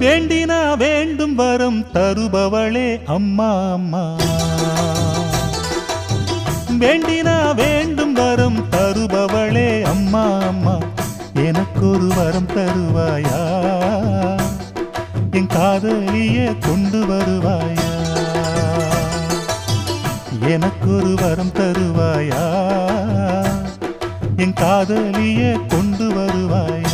வேண்டினா வேண்டும் வரம் தருபவளே அம்மா அம்மா. வேண்டினா வேண்டும் வரம் தருபவளே அம்மா அம்மா. எனக்கொரு வரம் தருவாயா, என் காதலியே கொண்டு வருவாயா. எனக்கொரு வரம் தருவாயா, என் காதலியே கொண்டு வருவாயா.